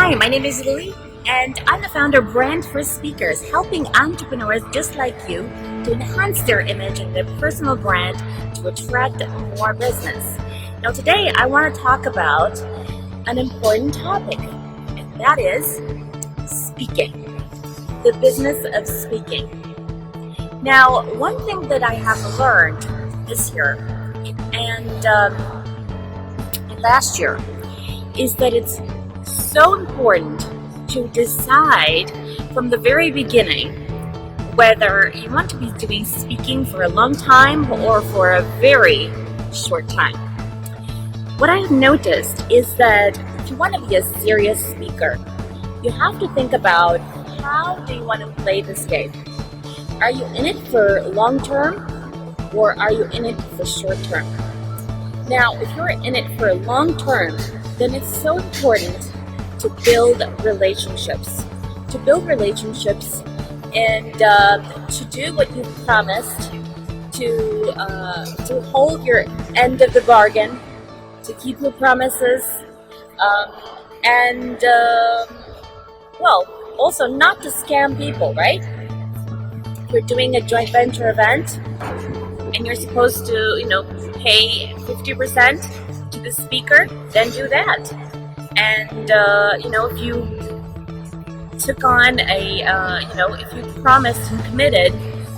Hi, my name is Lily, and I'm the founder of Brand for Speakers, helping entrepreneurs just like you to enhance their image and their personal brand to attract more business. Now, today I want to talk about an important topic, and that is speaking, the business of speaking. Now, one thing that I have learned this year and last year is that it's so important to decide from the very beginning whether you want to be doing speaking for a long time or for a very short time. What I've noticed is that if you want to be a serious speaker, you have to think about how do you want to play this game. Are you in it for long term or are you in it for short term? Now, if you're in it for a long term, then it's so important to build relationships. And to do what you promised, to hold your end of the bargain, to keep your promises, and also not to scam people, right? If you're doing a joint venture event and you're supposed to, pay 50% to the speaker, then do that. And if you took on if you promised and committed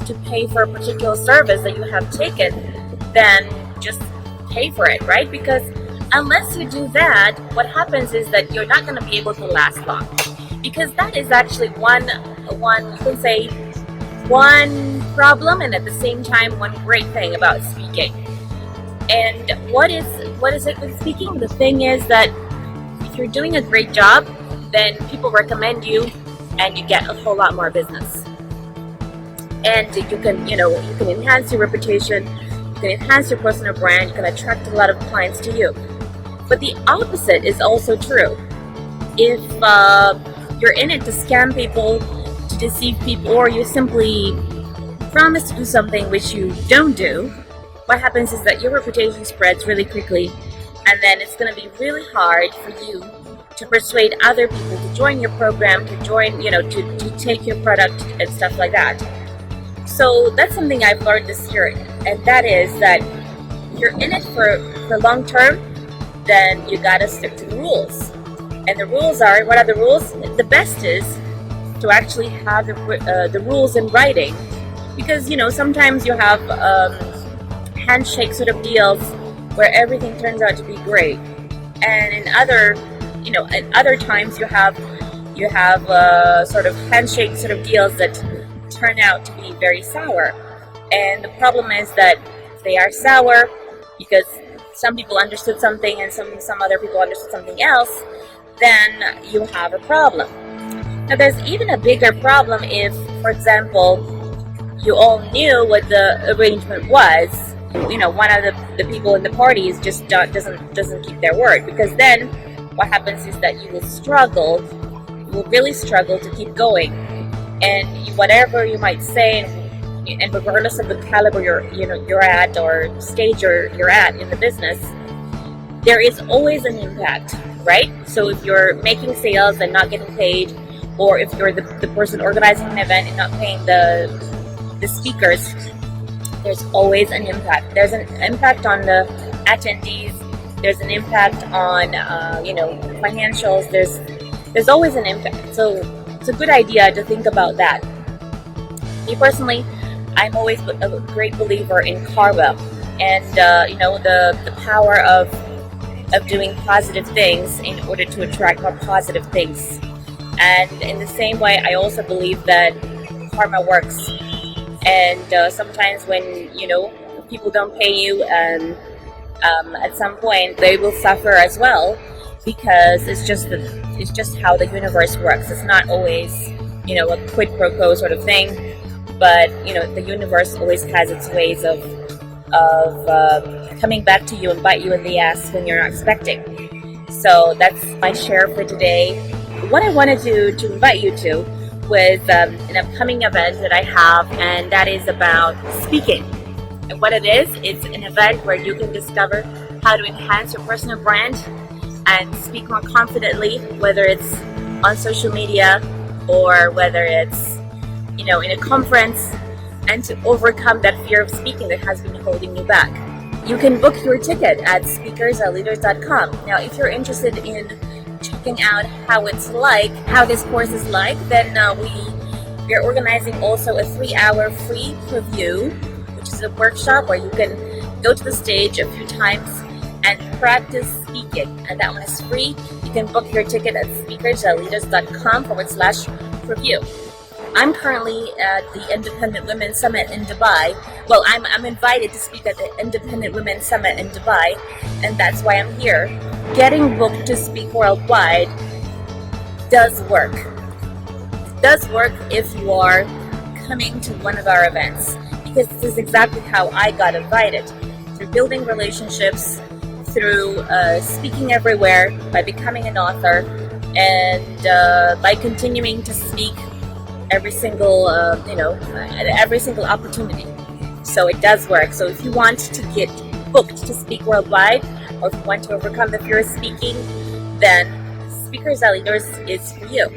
to pay for a particular service that you have taken, then just pay for it, right? Because unless you do that, what happens is that you're not going to be able to last long. Because that is actually one you can say one problem and at the same time one great thing about speaking. And what is it with speaking? The thing is that if you're doing a great job, then people recommend you and you get a whole lot more business. And you can enhance your reputation, you can enhance your personal brand, you can attract a lot of clients to you. But the opposite is also true. If you're in it to scam people, to deceive people, or you simply promise to do something which you don't do, what happens is that your reputation spreads really quickly, and then it's going to be really hard for you to persuade other people to join your program, to join, to take your product and stuff like that. So that's something I've learned this year, and that is that if you're in it for long term, then you got to stick to the rules. And the rules are, what are the rules? The best is to actually have the rules in writing, because sometimes you have handshake sort of deals where everything turns out to be great, and in other times you have sort of handshake sort of deals that turn out to be very sour. And the problem is that they are sour because some people understood something and some other people understood something else, then you have a problem. Now there's even a bigger problem if, for example, you all knew what the arrangement was. One of the people in the parties just doesn't keep their word, because then what happens is that you will really struggle to keep going, and whatever you might say, and regardless of the caliber you're at or stage you're at in the business, there is always an impact, right? So if you're making sales and not getting paid, or if you're the person organizing an event and not paying the speakers, there's always an impact. There's an impact on the attendees. There's an impact on financials. There's always an impact. So it's a good idea to think about that. Me personally, I'm always a great believer in karma, and the power of doing positive things in order to attract more positive things. And in the same way, I also believe that karma works. And sometimes when people don't pay you, at some point they will suffer as well, because it's just how the universe works. It's not always a quid pro quo sort of thing, but the universe always has its ways of coming back to you and bite you in the ass when you're not expecting. So that's my share for today. What I wanted to invite you to with an upcoming event that I have, and that is about speaking. And what it is, it's an event where you can discover how to enhance your personal brand and speak more confidently, whether it's on social media, or whether it's, in a conference, and to overcome that fear of speaking that has been holding you back. You can book your ticket at speakers.leaders.com. Now, if you're interested in checking out how this course is like, then we're organizing also a 3-hour free preview, which is a workshop where you can go to the stage a few times and practice speaking, and that one is free. You can book your ticket at speakers.leaders.com/preview. I'm currently at the Independent Women Summit in Dubai. Well, I'm invited to speak at the Independent Women Summit in Dubai, and that's why I'm here. Getting booked to speak worldwide does work. It does work if you are coming to one of our events, because this is exactly how I got invited. Through building relationships, through speaking everywhere, by becoming an author, and by continuing to speak every single opportunity. So it does work. So if you want to get booked to speak worldwide, or if you want to overcome the fear of speaking, then Speakers Leaders is for you.